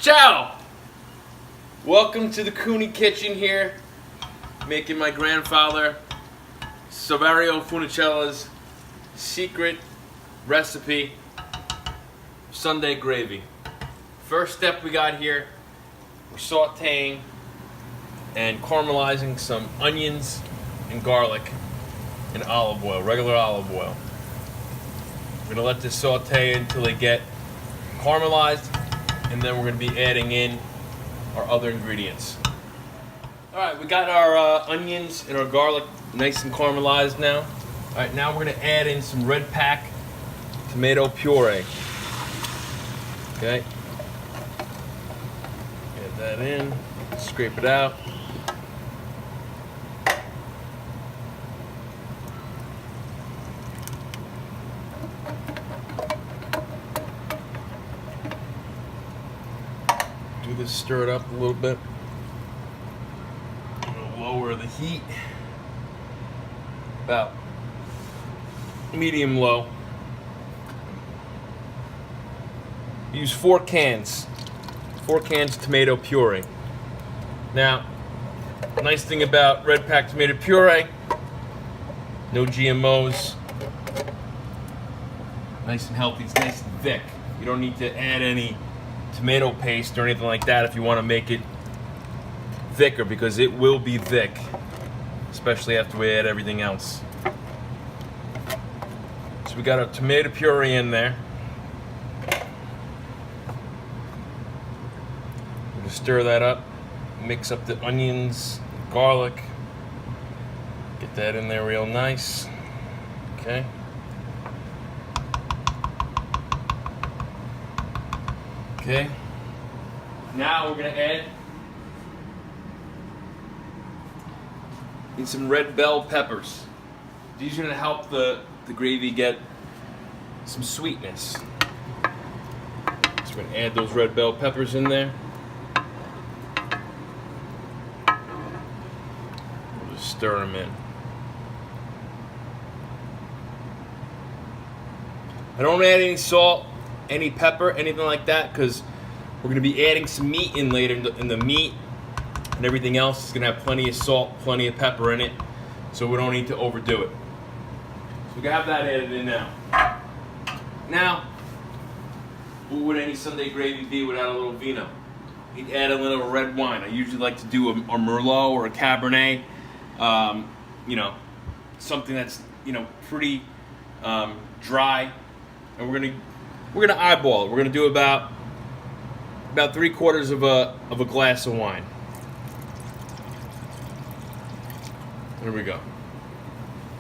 Ciao! Welcome to the Cooney Kitchen here, making my grandfather Saverio Funicella's secret recipe Sunday gravy. First step we got here, we're sauteing and caramelizing some onions and garlic in olive oil, regular olive oil. We're gonna let this saute until they get caramelized, and then we're gonna be adding in our other ingredients. All right, we got our onions and our garlic nice and caramelized now. All right, now we're gonna add in some red pack tomato puree. Okay, add that in, scrape it out. Do this, stir it up a little bit. I'm gonna lower the heat about medium low. Use 4 cans tomato puree. Now, nice thing about red pack tomato puree, no GMOs, nice and healthy, it's nice and thick. You don't need to add any tomato paste or anything like that if you want to make it thicker, because it will be thick, especially after we add everything else. So we got our tomato puree in there. We're gonna stir that up, mix up the onions, garlic, get that in there real nice. Okay. Okay. Now we're gonna add in some red bell peppers. These are gonna help the gravy get some sweetness. So we're gonna add those red bell peppers in there. We'll just stir them in. I don't add any salt, any pepper, anything like that, because we're going to be adding some meat in later, and the meat and everything else is going to have plenty of salt, plenty of pepper in it, so we don't need to overdo it. So we can have that added in now. Now, what would any Sunday gravy be without a little vino? You'd add a little red wine. I usually like to do a Merlot or a Cabernet, you know, something that's, you know, pretty dry, and we're gonna eyeball it. We're gonna do about 3/4 of a glass of wine. There we go.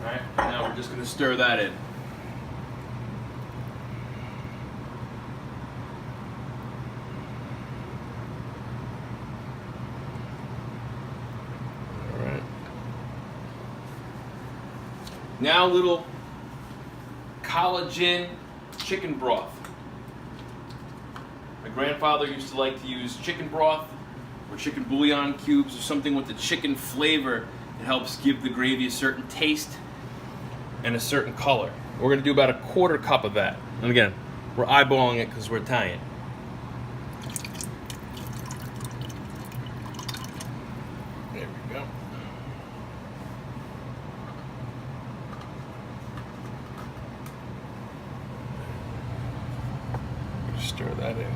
All right, now we're just gonna stir that in. All right. Now a little collagen chicken broth. My grandfather used to like to use chicken broth or chicken bouillon cubes or something with the chicken flavor that helps give the gravy a certain taste and a certain color. We're going to do about a 1/4 cup of that. And again, we're eyeballing it because we're Italian. There we go. Stir that in.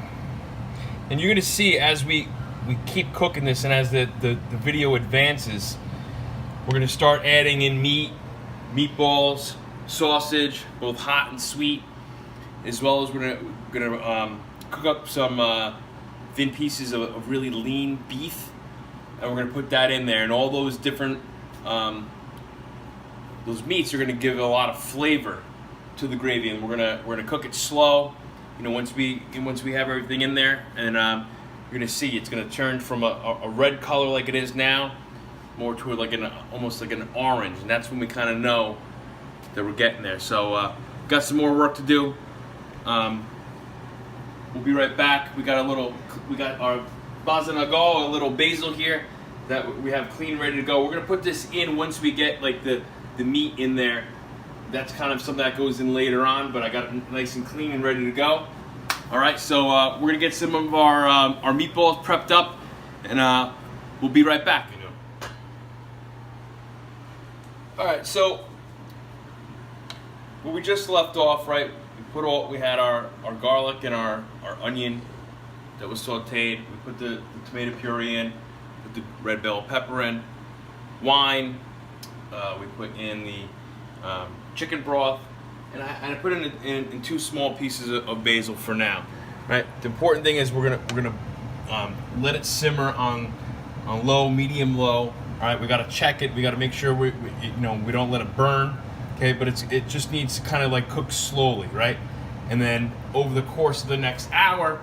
And you're going to see as we keep cooking this, and as the video advances, we're going to start adding in meat, meatballs, sausage, both hot and sweet, as well as we're going to cook up some thin pieces of really lean beef, and we're going to put that in there. And all those different those meats are going to give a lot of flavor to the gravy, and we're going to cook it slow. You know, once we have everything in there, and you're gonna see it's gonna turn from a red color like it is now, more toward like almost like an orange, and that's when we kind of know that we're getting there. So got some more work to do. We'll be right back. We got our bazanago, a little basil here that we have clean, ready to go. We're gonna put this in once we get like the meat in there. That's kind of something that goes in later on, but I got it nice and clean and ready to go. All right, so we're gonna get some of our meatballs prepped up, and we'll be right back. All right, so where we just left off, right? We had our garlic and our onion that was sautéed. We put the tomato puree in, put the red bell pepper in, wine. We put in the chicken broth, and I put in 2 small pieces of basil for now. Right. The important thing is we're gonna let it simmer on low, medium low. All right. We gotta check it. We gotta make sure we don't let it burn. Okay. But it just needs to kind of like cook slowly, right? And then over the course of the next hour,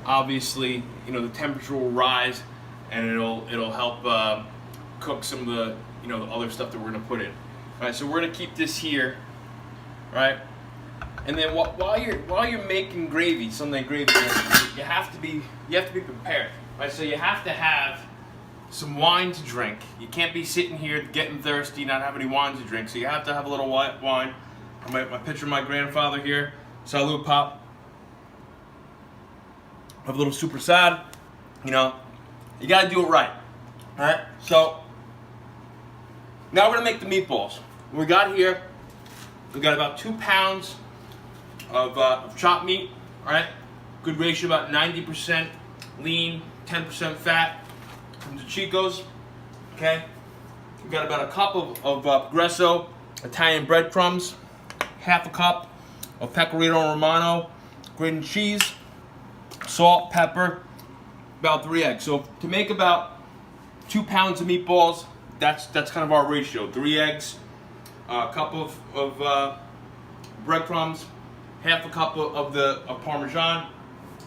obviously, the temperature will rise, and it'll help cook some of the the other stuff that we're gonna put in. All right, so we're gonna keep this here, right? And then while you're making gravy, something like gravy, you have to be prepared, right? So you have to have some wine to drink. You can't be sitting here getting thirsty, not have any wine to drink. So you have to have a little wine. My picture of my grandfather here. Salud, Pop. Have a little super sad. You gotta do it right. All right. So now we're gonna make the meatballs. We got about 2 pounds of chopped meat. All right. Good ratio, about 90% lean, 10% fat from the Chicos. Okay. We got about a cup of Progresso Italian breadcrumbs, half a cup of pecorino romano, grated cheese, salt, pepper, about 3 eggs. So to make about 2 pounds of meatballs, that's kind of our ratio. 3 eggs, a cup of breadcrumbs, half a cup of Parmesan,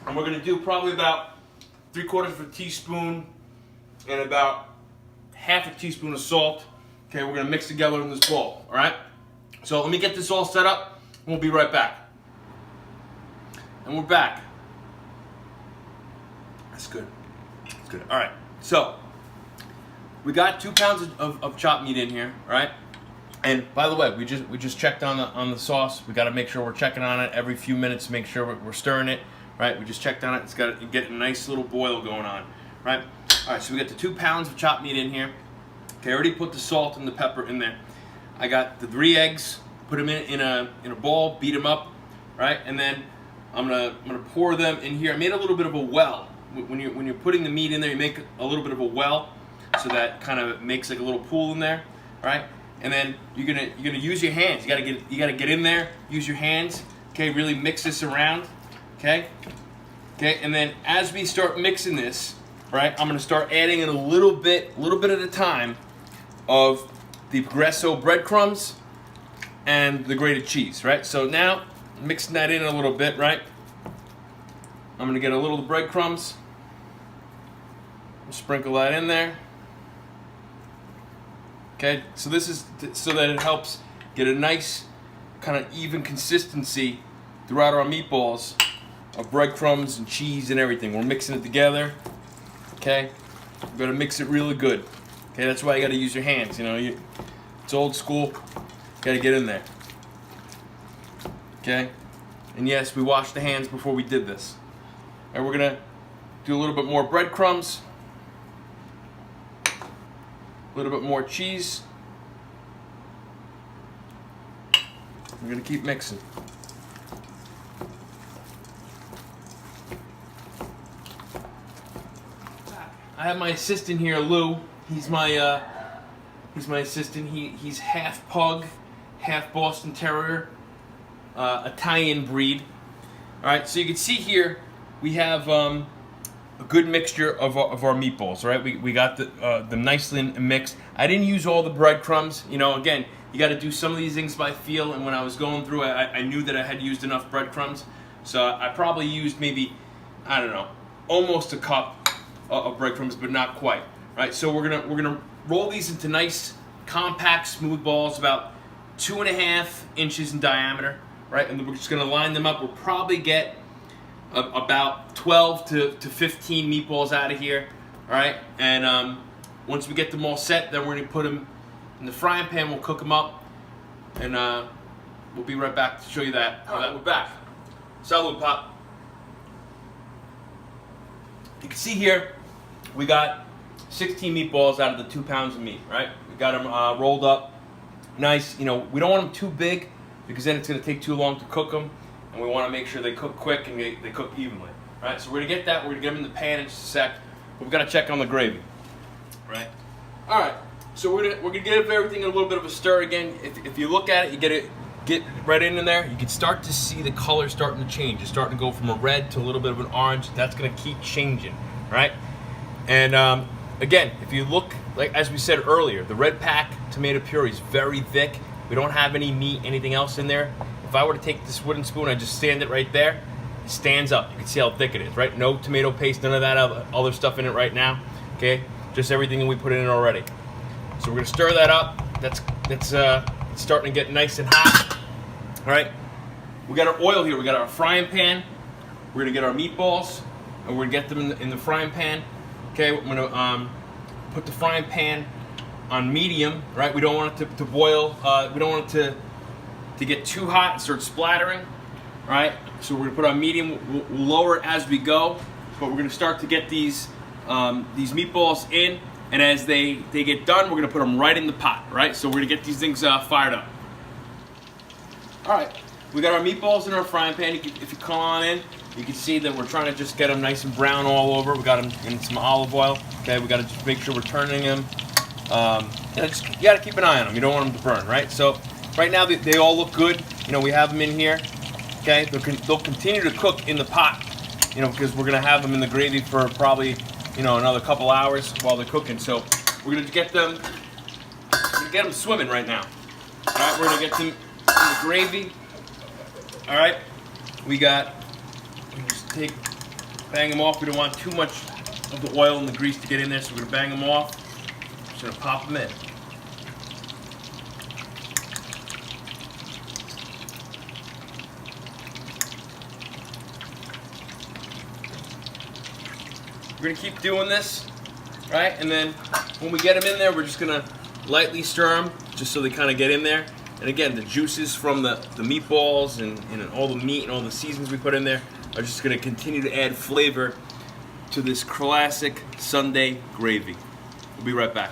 and we're gonna do probably about 3/4 of a teaspoon and about half a teaspoon of salt. Okay, we're gonna mix together in this bowl. All right. So let me get this all set up. We'll be right back. And we're back. That's good. That's good. All right. So we got 2 pounds of chopped meat in here. All right. And by the way, we just checked on the sauce. We got to make sure we're checking on it every few minutes. Make sure we're stirring it. Right. We just checked on it. It's got to get a nice little boil going on. Right. All right. So we got the 2 pounds of chopped meat in here. Okay. I already put the salt and the pepper in there. I got the 3 eggs. Put them in a bowl, beat them up, right? And then I'm gonna pour them in here. I made a little bit of a well. When you're putting the meat in there, you make a little bit of a well, so that kind of makes like a little pool in there, right? And then you're gonna use your hands. You gotta get in there, use your hands. Okay, really mix this around. Okay. And then as we start mixing this, right, I'm gonna start adding in a little bit at a time of the Progresso breadcrumbs and the grated cheese, right? So now, mixing that in a little bit, right? I'm gonna get a little of the breadcrumbs, sprinkle that in there. Okay, so this is so that it helps get a nice kind of even consistency throughout our meatballs of breadcrumbs and cheese and everything. We're mixing it together. Okay, you gotta mix it really good. Okay, that's why you gotta use your hands. It's old school. Gotta get in there. Okay? And yes, we washed the hands before we did this. And we're gonna do a little bit more breadcrumbs, a little bit more cheese. We're gonna keep mixing. I have my assistant here, Lou. He's my assistant. He's half pug, half Boston Terrier, Italian breed. All right, so you can see here we have a good mixture of our meatballs. Right, we got the nicely mixed. I didn't use all the breadcrumbs. Again, you got to do some of these things by feel. And when I was going through, I knew that I had used enough breadcrumbs, so I probably used maybe, I don't know, almost a cup of breadcrumbs, but not quite. Right, so we're gonna roll these into nice, compact, smooth balls, about 2.5 inches in diameter, right? And we're just gonna line them up. We'll probably get about 12 to 15 meatballs out of here, all right? And once we get them all set, then we're gonna put them in the frying pan. We'll cook them up, and we'll be right back to show you that. All right, we're back. Salud, Pop. You can see here, we got 16 meatballs out of the 2 pounds of meat, right? We got them rolled up, nice. You know, we don't want them too big because then it's going to take too long to cook them, and we want to make sure they cook quick and they cook evenly, right? So we're going to get that. We're going to get them in the pan in just a sec. But we've got to check on the gravy, right? All right. So we're gonna give everything a little bit of a stir again. If you look at it, you get right in there. You can start to see the color starting to change. It's starting to go from a red to a little bit of an orange. That's gonna keep changing, right? And again, if you look, like as we said earlier, the red pack tomato puree is very thick. We don't have any meat, anything else in there. If I were to take this wooden spoon, I just stand it right there. It stands up. You can see how thick it is, right? No tomato paste, none of that other stuff in it right now. Okay, just everything that we put in it already. So we're gonna stir that up. That's starting to get nice and hot. All right, we got our oil here. We got our frying pan. We're gonna get our meatballs, and we're gonna get them in the frying pan. Okay, I'm gonna put the frying pan on medium. Right, we don't want it to boil. We don't want it to get too hot and start splattering. All right, so we're gonna put it on medium. We'll lower it as we go, but we're gonna start to get these meatballs in. And as they get done, we're gonna put them right in the pot, right? So we're gonna get these things fired up. All right, we got our meatballs in our frying pan. If you come on in, you can see that we're trying to just get them nice and brown all over. We got them in some olive oil. Okay, we gotta just make sure we're turning them. You gotta keep an eye on them. You don't want them to burn, right? So right now they all look good. You know, we have them in here. Okay, they'll continue to cook in the pot. You know, because we're gonna have them in the gravy for probably, you know, another couple hours while they're cooking. So we're gonna get them swimming right now. All right, we're gonna get them in the gravy. All right, we just bang them off. We don't want too much of the oil and the grease to get in there, so we're gonna bang them off. Just gonna pop them in. We're gonna keep doing this, right? And then when we get them in there, we're just gonna lightly stir them, just so they kind of get in there. And again, the juices from the meatballs and all the meat and all the seasonings we put in there are just gonna continue to add flavor to this classic Sunday gravy. We'll be right back.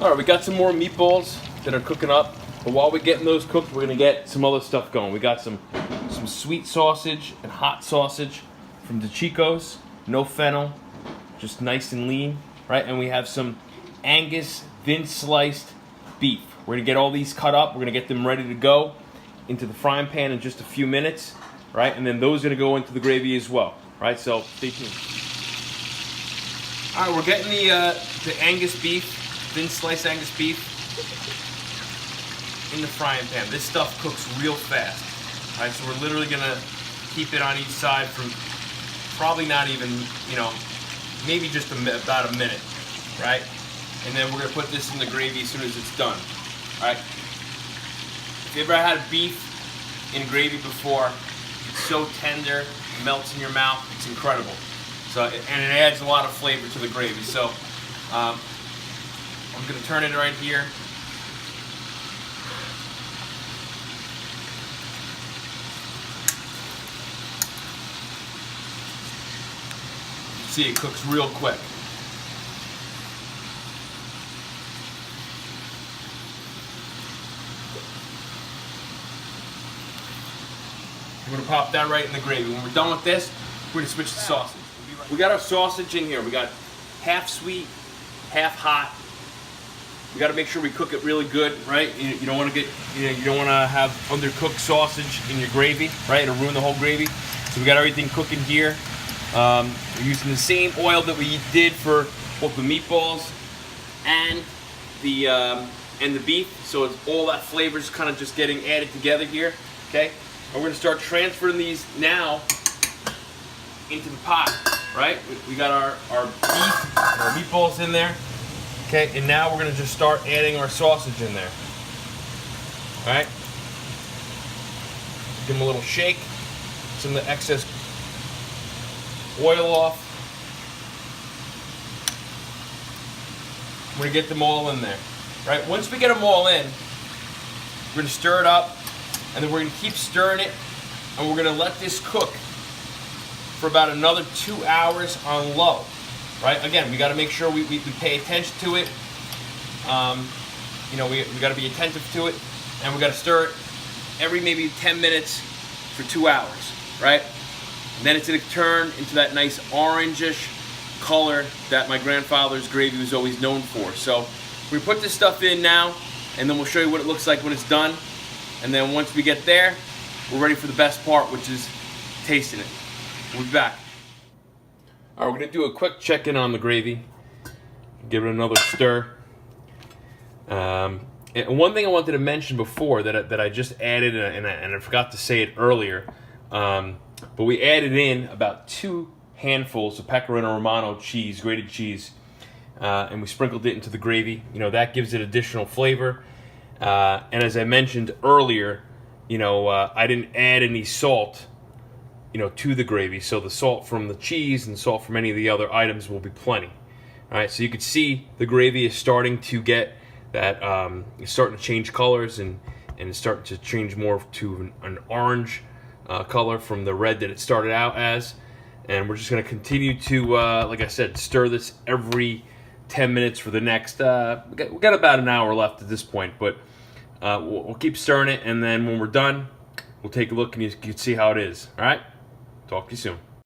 All right, we got some more meatballs that are cooking up. But while we're getting those cooked, we're gonna get some other stuff going. We got some sweet sausage and hot sausage from the Chico's, no fennel. Just nice and lean, right? And we have some Angus thin sliced beef. We're gonna get all these cut up. We're gonna get them ready to go into the frying pan in just a few minutes, right? And then those are gonna go into the gravy as well, right? So stay tuned. All right, we're getting the Angus beef, thin sliced Angus beef, in the frying pan. This stuff cooks real fast, right? So we're literally gonna keep it on each side for probably not even, you know, maybe just about a minute, right? And then we're gonna put this in the gravy as soon as it's done, all right? If you ever had beef in gravy before, it's so tender, it melts in your mouth, it's incredible. So, and it adds a lot of flavor to the gravy. So, I'm gonna turn it right here. See, it cooks real quick. We're gonna pop that right in the gravy. When we're done with this, we're gonna switch to sausage. We got our sausage in here. We got half sweet, half hot. We got to make sure we cook it really good, right? You don't want to you don't want to have undercooked sausage in your gravy, right? It'll ruin the whole gravy. So we got everything cooking here. We're using the same oil that we did for both the meatballs and the beef. So it's all that flavor's kind of just getting added together here, okay? And we're gonna start transferring these now into the pot, right? We got our beef and our meatballs in there, okay? And now we're gonna just start adding our sausage in there, all right? Give them a little shake, some of the excess oil off. We're gonna get them all in there, right? Once we get them all in, we're gonna stir it up, and then we're gonna keep stirring it, and we're gonna let this cook for about another 2 hours on low, right? Again, we got to make sure we pay attention to it. You know, we got to be attentive to it, and we got to stir it every maybe 10 minutes for 2 hours, right? And then it's going to turn into that nice orangish color that my grandfather's gravy was always known for. So we put this stuff in now, and then we'll show you what it looks like when it's done. And then once we get there, we're ready for the best part, which is tasting it. We'll be back. All right, we're gonna do a quick check-in on the gravy. Give it another stir. And one thing I wanted to mention before that I just added, and I forgot to say it earlier, but we added in about 2 handfuls of Pecorino Romano cheese, grated cheese, and we sprinkled it into the gravy. You know, that gives it additional flavor. And as I mentioned earlier, you know, I didn't add any salt, you know, to the gravy. So the salt from the cheese and salt from any of the other items will be plenty. All right, so you can see the gravy is starting to get that, it's starting to change colors and it's starting to change more to an orange color from the red that it started out as. And we're just going to continue to, like I said, stir this every 10 minutes for the next, we got about an hour left at this point, but we'll keep stirring it, and then when we're done, we'll take a look and you can see how it is. All right? Talk to you soon.